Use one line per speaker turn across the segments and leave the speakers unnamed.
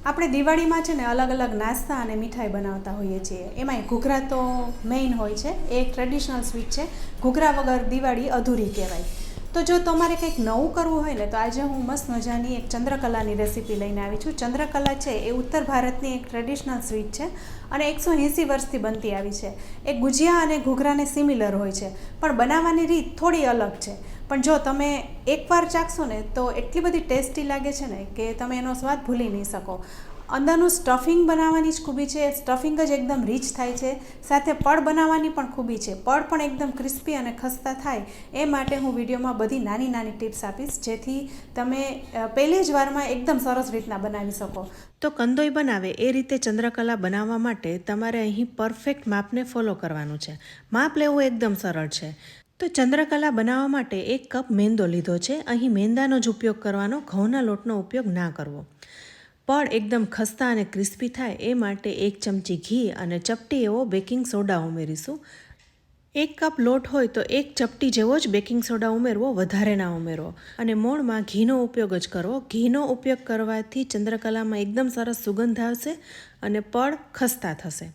આપણે દિવાળીમાં છે ને અલગ અલગ નાસ્તા અને મીઠાઈ બનાવતા હોઈએ છીએ. એમાંય ઘૂઘરા તો મેઇન હોય છે. એ એક ટ્રેડિશનલ સ્વીટ છે. ઘૂઘરા વગર દિવાળી અધૂરી કહેવાય. તો જો તમારે કંઈક નવું કરવું હોય ને તો આજે હું મસ્ત મજાની એક ચંદ્રકલાની રેસીપી લઈને આવી છું. ચંદ્રકલા છે એ ઉત્તર ભારતની એક ટ્રેડિશનલ સ્વીટ છે અને 180 વર્ષથી બનતી આવી છે. એ ગુજિયા અને ઘૂઘરાને સિમિલર હોય છે, પણ બનાવવાની રીત થોડી અલગ છે. પણ જો તમે એકવાર ચાખશો ને તો એટલી બધી ટેસ્ટી લાગે છે ને કે તમે એનો સ્વાદ ભૂલી નહીં શકો. અંદરનું સ્ટફિંગ બનાવવાની જ ખૂબી છે. સ્ટફિંગ જ એકદમ રીચ થાય છે. સાથે પડ બનાવવાની પણ ખૂબી છે. પડ પણ એકદમ ક્રિસ્પી અને ખસ્તા થાય એ માટે હું વિડીયોમાં બધી નાની નાની ટિપ્સ આપીશ, જેથી તમે પહેલી જ વારમાં એકદમ સરસ રીતના બનાવી શકો. તો કંદોઈ બનાવે એ રીતે ચંદ્રકલા બનાવવા માટે તમારે અહીં પરફેક્ટ માપને ફોલો કરવાનું છે. માપ લેવું એકદમ સરળ છે. તો ચંદ્રકલા બનાવવા માટે 1 કપ મેંદો લીધો છે. અહીં મેંદાનો જ ઉપયોગ કરવાનો, ઘઉંના લોટનો ઉપયોગ ના કરવો. પડ એકદમ ખસ્તા અને ક્રિસ્પી થાય એ માટે 1 ચમચી ઘી અને ચપટી એવો બેકિંગ સોડા ઉમેરીશું. 1 કપ લોટ હોય તો 1 ચપટી જેવો જ બેકિંગ સોડા ઉમેરવો, વધારે ના ઉમેરવો. અને મોણમાં ઘીનો ઉપયોગ જ કરવો. ઘીનો ઉપયોગ કરવાથી ચંદ્રકલામાં એકદમ સરસ સુગંધ આવશે અને પડ ખસ્તા થશે.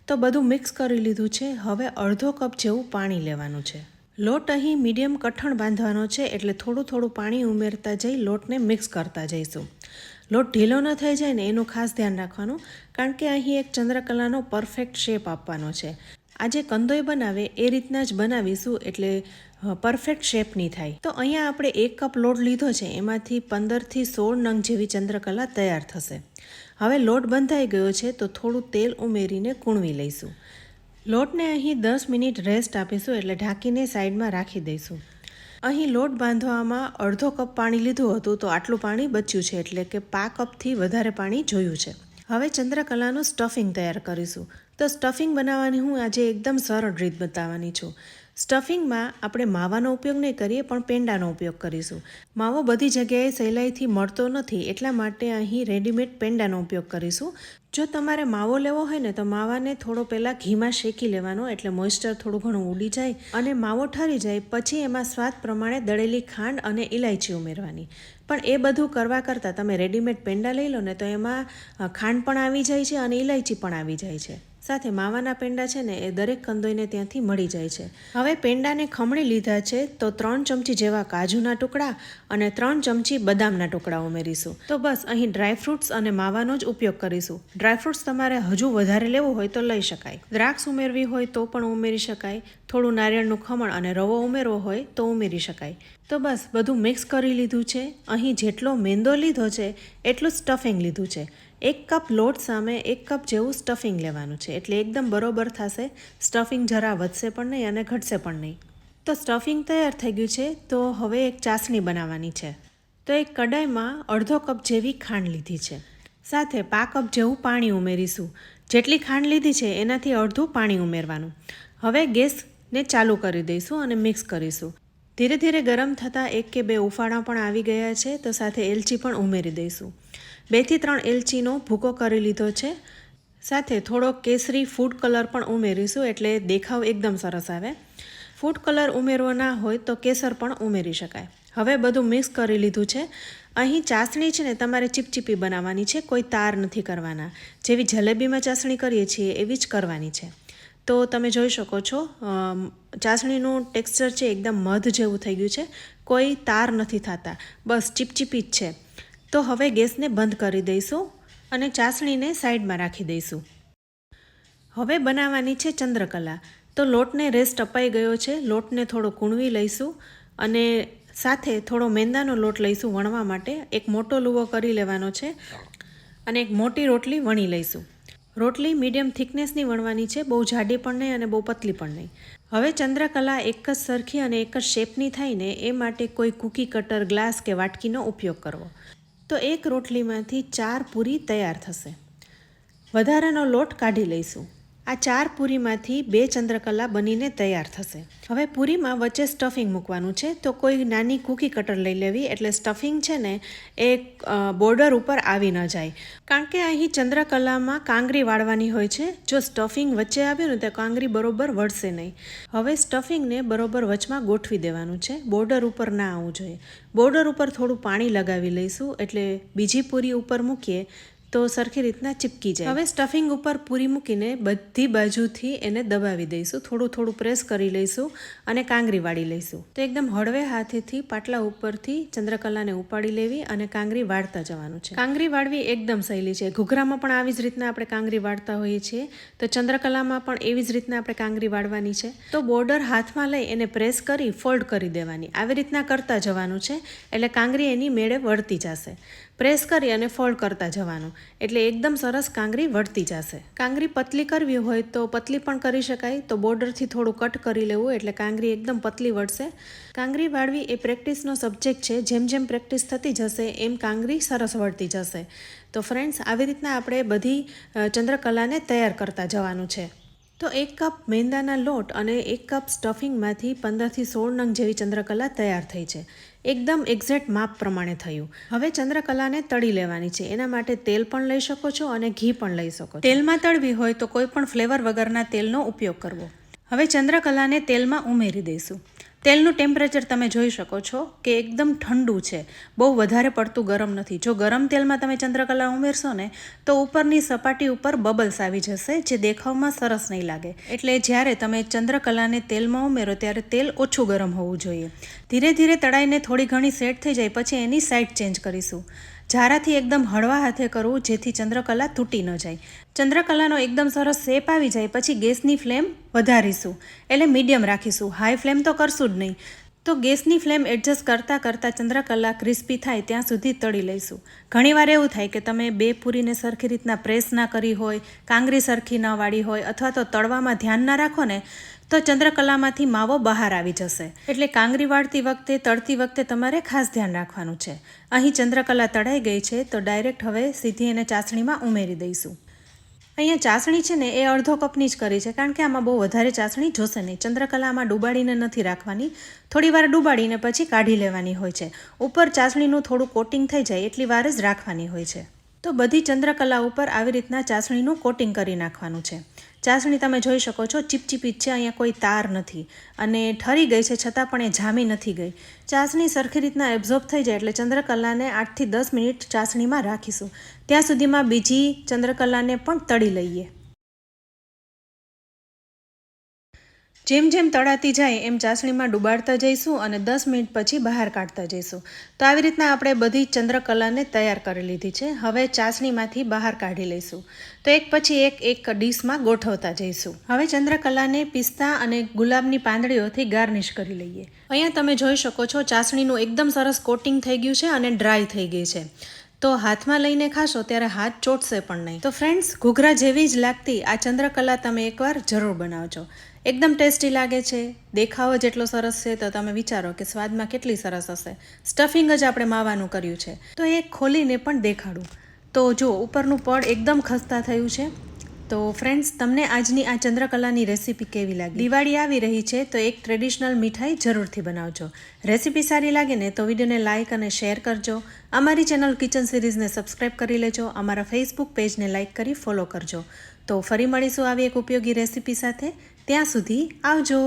તો બધું મિક્સ કરી લીધું છે. હવે અડધો કપ જેવું પાણી લેવાનું છે. લોટ અહીં મીડિયમ કઠણ બાંધવાનો છે, એટલે થોડું થોડું પાણી ઉમેરતા જઈ લોટને મિક્સ કરતા જઈશું. લોટ ઢીલો ન થઈ જાય ને એનું ખાસ ધ્યાન રાખવાનું, કારણ કે અહીં એક ચંદ્રકલાનો પરફેક્ટ શેપ આપવાનો છે. આજે કંદોઈ બનાવે એ રીતના જ બનાવીશું, એટલે પરફેક્ટ શેપની થાય. તો અહીંયા આપણે 1 કપ લોટ લીધો છે, એમાંથી 15થી 16 નંગ જેવી ચંદ્રકલા તૈયાર થશે. હવે લોટ બંધાઈ ગયો છે તો થોડું તેલ ઉમેરીને કૂણવી લઈશું. લોટને અહીં 10 મિનિટ રેસ્ટ આપીશું, એટલે ઢાંકીને સાઈડમાં રાખી દઈશું. અહીં લોટ બાંધવામાં અડધો કપ પાણી લીધું હતું તો આટલું પાણી બચ્યું છે, એટલે કે પા કપથી વધારે પાણી જોયું છે. હવે ચંદ્રકલાનું સ્ટફિંગ તૈયાર કરીશું. તો સ્ટફિંગ બનાવવાની હું આજે એકદમ સરળ રીત બતાવવાની છું. સ્ટફિંગમાં આપણે માવાનો ઉપયોગ નહીં કરીએ, પણ પેંડાનો ઉપયોગ કરીશું. માવો બધી જગ્યાએ સહેલાઈથી મળતો નથી, એટલા માટે અહીં રેડીમેડ પેંડાનો ઉપયોગ કરીશું. જો તમારે માવો લેવો હોય ને તો માવાને થોડો પહેલાં ઘીમાં શેકી લેવાનો, એટલે મોઇસ્ચર થોડું ઘણું ઉડી જાય અને માવો ઠરી જાય પછી એમાં સ્વાદ પ્રમાણે દળેલી ખાંડ અને ઇલાયચી ઉમેરવાની. પણ એ બધું કરવા કરતાં તમે રેડીમેડ પેંડા લઈ લો ને તો એમાં ખાંડ પણ આવી જાય છે અને ઇલાયચી પણ આવી જાય છે. સાથે માવાના પેંડા છે ને એ દરેક કંદોઈને ત્યાંથી મળી જાય છે. હવે પેંડાને ખમણી લીધા છે તો 3 ચમચી જેવા કાજુના ટુકડા અને 3 ચમચી બદામના ટુકડા ઉમેરીશું. તો બસ અહીં ડ્રાયફ્રૂટ્સ અને માવાનો જ ઉપયોગ કરીશું. ડ્રાયફ્રૂટ્સ તમારે હજુ વધારે લેવું હોય તો લઈ શકાય. દ્રાક્ષ ઉમેરવી હોય તો પણ ઉમેરી શકાય. થોડું નારિયેળનું ખમણ અને રવો ઉમેરવો હોય તો ઉમેરી શકાય. તો બસ બધું મિક્સ કરી લીધું છે. અહીં જેટલો મેંદો લીધો છે એટલું સ્ટફિંગ લીધું છે. 1 કપ લોટ સામે 1 કપ જેવું સ્ટફિંગ લેવાનું છે, એટલે એકદમ બરોબર થશે. સ્ટફિંગ જરા વધશે પણ નહીં અને ઘટશે પણ નહીં. તો સ્ટફિંગ તૈયાર થઈ ગયું છે. તો હવે એક ચાસણી બનાવવાની છે. તો એક કડાઈમાં અડધો કપ જેવી ખાંડ લીધી છે. સાથે પા કપ જેવું પાણી ઉમેરીશું. જેટલી ખાંડ લીધી છે એનાથી અડધું પાણી ઉમેરવાનું. હવે ગેસને ચાલુ કરી દઈશું અને મિક્સ કરીશું. ધીરે ધીરે ગરમ થતાં 1 કે 2 ઉફાળા પણ આવી ગયા છે, તો સાથે એલચી પણ ઉમેરી દઈશું. 2 થી 3 એલચીનો ભૂકો કરી લીધો છે. સાથે થોડો કેસરી ફૂડ કલર પણ ઉમેરીશું, એટલે દેખાવ એકદમ સરસ આવે. ફૂડ કલર ઉમેરવો ના હોય તો કેસર પણ ઉમેરી શકાય. હવે બધું મિક્સ કરી લીધું છે. અહીં ચાસણી છે ને તમારે ચીપચીપી બનાવવાની છે, કોઈ તાર નથી કરવાના. જેવી જલેબીમાં ચાસણી કરીએ છીએ એવી જ કરવાની છે. તો તમે જોઈ શકો છો ચાસણીનું ટેક્સચર છે એકદમ મધ જેવું થઈ ગયું છે. કોઈ તાર નથી થતા, બસ ચીપચીપી જ છે. તો હવે ગેસને બંધ કરી દઈશું અને ચાસણીને સાઈડમાં રાખી દઈશું. હવે બનાવવાની છે ચંદ્રકલા. તો લોટને રેસ્ટ અપાઈ ગયો છે. લોટને થોડો કૂણવી લઈશું અને સાથે થોડો મેંદાનો લોટ લઈશું વણવા માટે. એક મોટો લુવો કરી લેવાનો છે અને એક મોટી રોટલી વણી લઈશું. રોટલી મીડિયમ થિકનેસની વણવાની છે, બહુ જાડી પણ નહીં અને બહુ પતલી પણ નહીં. હવે ચંદ્રકલા એક જ સરખી અને એક જ શેપની થાય ને એ માટે કોઈ કૂકી કટર, ગ્લાસ કે વાટકીનો ઉપયોગ કરવો. તો એક રોટલીમાંથી 4 પૂરી તૈયાર થશે. વધારાનો લોટ કાઢી લઈશું. આ 4 પૂરીમાંથી 2 ચંદ્રકલા બનીને તૈયાર થશે. હવે પૂરીમાં વચ્ચે સ્ટફિંગ મૂકવાનું છે. તો કોઈ નાની કૂકી કટર લઈ લેવી, એટલે સ્ટફિંગ છે ને એ બોર્ડર ઉપર આવી ન જાય. કારણ કે અહીં ચંદ્રકલામાં કાંગરી વાળવાની હોય છે. જો સ્ટફિંગ વચ્ચે આવ્યું ને તો કાંગરી બરોબર વળશે નહીં. હવે સ્ટફિંગને બરોબર વચમાં ગોઠવી દેવાનું છે. બોર્ડર ઉપર ના આવવું જોઈએ. બોર્ડર ઉપર થોડું પાણી લગાવી લઈશું, એટલે બીજી પૂરી ઉપર મૂકીએ
તો સરખી રીતના ચીપકી જાય. હવે સ્ટફિંગ ઉપર પૂરી મૂકીને બધી બાજુથી એને દબાવી દઈશું, થોડું થોડું પ્રેસ કરી લઈશું અને કાંગરી વાળી લઈશું. તો એકદમ હળવે હાથેથી પાટલા ઉપરથી ચંદ્રકલાને ઉપાડી લેવી અને કાંગરી વાળતા જવાનું છે. કાંગરી વાળવી એકદમ સહેલી છે. ઘૂઘરામાં પણ આવી જ રીતના આપણે કાંગરી વાળતા હોઈએ છીએ, તો ચંદ્રકલામાં પણ એવી જ રીતના આપણે કાંગરી વાળવાની છે. તો બોર્ડર હાથમાં લઈ એને પ્રેસ કરી ફોલ્ડ કરી દેવાની, આવી રીતના કરતા જવાનું છે, એટલે કાંગરી એની મેળે વળતી જશે. પ્રેસ કરી અને ફોલ્ડ કરતા જવાનું, એટલે એકદમ સરસ કાંગરી વળતી જશે. કાંગરી પતલી કરવી હોય તો પતલી પણ કરી શકાય, તો બોર્ડરથી થોડું કટ કરી લેવું એટલે કાંગરી એકદમ પતલી વળશે. કાંગરી વાળવી એ પ્રેક્ટિસનો સબ્જેક્ટ છે. જેમ જેમ પ્રેક્ટિસ થતી જશે એમ કાંગરી સરસ વળતી જશે. તો ફ્રેન્ડ્સ, આવી રીતના આપણે બધી ચંદ્રકલાને તૈયાર કરતા જવાનું છે. તો 1 કપ મેંદાના લોટ અને 1 કપ સ્ટફિંગમાંથી 15થી 16 નંગ જેવી ચંદ્રકલા તૈયાર થઈ છે. એકદમ એક્ઝેક્ટ માપ પ્રમાણે થયું. હવે ચંદ્રકલાને તળી લેવાની છે. એના માટે તેલ પણ લઈ શકો છો અને ઘી પણ લઈ શકો છો. તેલમાં તળવી હોય તો કોઈ પણ ફ્લેવર વગરના તેલનો ઉપયોગ કરવો. હવે ચંદ્રકલાને તેલમાં ઉમેરી દઈશું. તેલનું ટેમ્પરેચર તમે જોઈ શકો છો કે એકદમ ઠંડુ છે, બહુ વધારે પડતું ગરમ નથી. જો ગરમ તેલમાં તમે ચંદ્રકલા ઉમેરશો ને તો ઉપરની સપાટી ઉપર બબલ્સ આવી જશે, જે દેખાવમાં સરસ નહીં લાગે. એટલે જ્યારે તમે ચંદ્રકલાને તેલમાં ઉમેરો ત્યારે તેલ ઓછું ગરમ હોવું જોઈએ. ધીરે ધીરે તળાઈને થોડી ઘણી સેટ થઈ જાય પછી એની સાઈડ ચેન્જ કરીશું. ઝારાથી એકદમ હળવા હાથે કરવું, જેથી ચંદ્રકલા તૂટી ન જાય. ચંદ્રકલાનો એકદમ સરસ શેપ આવી જાય પછી ગેસની ફ્લેમ વધારીશું, એટલે મીડિયમ રાખીશું. હાઈ ફ્લેમ તો કરશું જ નહીં. તો ગેસની ફ્લેમ એડજસ્ટ કરતાં કરતાં ચંદ્રકલા ક્રિસ્પી થાય ત્યાં સુધી તળી લઈશું. ઘણીવાર એવું થાય કે તમે 2 પૂરીને સરખી રીતના પ્રેસ ના કરી હોય, કાંગરી સરખી ન વાળી હોય, અથવા તો તળવામાં ધ્યાન ના રાખો ને તો ચંદ્રકલામાંથી માવો બહાર આવી જશે. એટલે કાંગરી વાળતી વખતે, તળતી વખતે તમારે ખાસ ધ્યાન રાખવાનું છે. અહીં ચંદ્રકલા તળાઈ ગઈ છે તો ડાયરેક્ટ હવે સીધી એને ચાસણીમાં ઉમેરી દઈશું. અહીંયા ચાસણી છે ને એ અડધો કપની જ કરી છે, કારણ કે આમાં બહુ વધારે ચાસણી જોશે નહીં. ચંદ્રકલા આમાં ડૂબાડીને નથી રાખવાની, થોડી વાર ડૂબાડીને પછી કાઢી લેવાની હોય છે. ઉપર ચાસણીનું થોડું કોટિંગ થઈ જાય એટલી વાર જ રાખવાની હોય છે. તો બધી ચંદ્રકલા ઉપર આવી રીતના ચાસણીનું કોટિંગ કરી નાખવાનું છે. ચાસણી તમે જોઈ શકો છો ચીપચીપી છે, અહીંયા કોઈ તાર નથી અને ઠરી ગઈ છે છતાં પણ એ જામી નથી ગઈ. ચાસણી સરખી રીતના એબ્ઝોર્બ થઈ જાય એટલે ચંદ્રકલાને 8થી 10 મિનિટ ચાસણીમાં રાખીશું. ત્યાં સુધીમાં બીજી ચંદ્રકલાને પણ તળી લઈએ. જેમ જેમ તળાતી જાય એમ ચાસણીમાં ડુબાડતા જઈશું અને 10 મિનિટ પછી બહાર કાઢતા જઈશું. તો આવી રીતના આપણે બધી ચંદ્રકલાને તૈયાર કરી લીધી છે. હવે ચાસણીમાંથી બહાર કાઢી લઈશું. તો એક પછી એક ડીશમાં ગોઠવતા જઈશું. હવે ચંદ્રકલાને પિસ્તા અને ગુલાબની પાંદડીઓથી ગાર્નિશ કરી લઈએ. અહીંયા તમે જોઈ શકો છો ચાસણીનું એકદમ સરસ કોટિંગ થઈ ગયું છે અને ડ્રાય થઈ ગઈ છે. તો હાથમાં લઈને ખાશો ત્યારે હાથ ચોટશે પણ નહીં. તો ફ્રેન્ડ્સ, ઘૂઘરા જેવી જ લાગતી આ ચંદ્રકલા તમે એકવાર જરૂર બનાવજો. એકદમ ટેસ્ટી લાગે છે, દેખાવ જ એટલો સરસ છે, તો તમે વિચારો કે સ્વાદમાં કેટલી સરસ હશે. સ્ટફિંગ જ આપણે માવાનું કર્યું છે. તો એ ખોલીને પણ દેખાડું. તો જો ઉપરનું પડ એકદમ ખસ્તા થયું છે. તો ફ્રેન્ડ્સ, તમને આજની આ ચંદ્રકલાની રેસીપી કેવી લાગી? દિવાળી આવી રહી છે તો એક ટ્રેડિશનલ મીઠાઈ જરૂરથી બનાવજો. રેસીપી સારી લાગે ને તો વિડીયોને લાઇક અને શેર કરજો. અમારી ચેનલ કિચન સિરીઝને સબસ્ક્રાઈબ કરી લેજો. અમારા ફેસબુક પેજને લાઇક કરી ફોલો કરજો. તો ફરી મળીશું આવી એક ઉપયોગી રેસીપી સાથે. ત્યાં સુધી આવજો.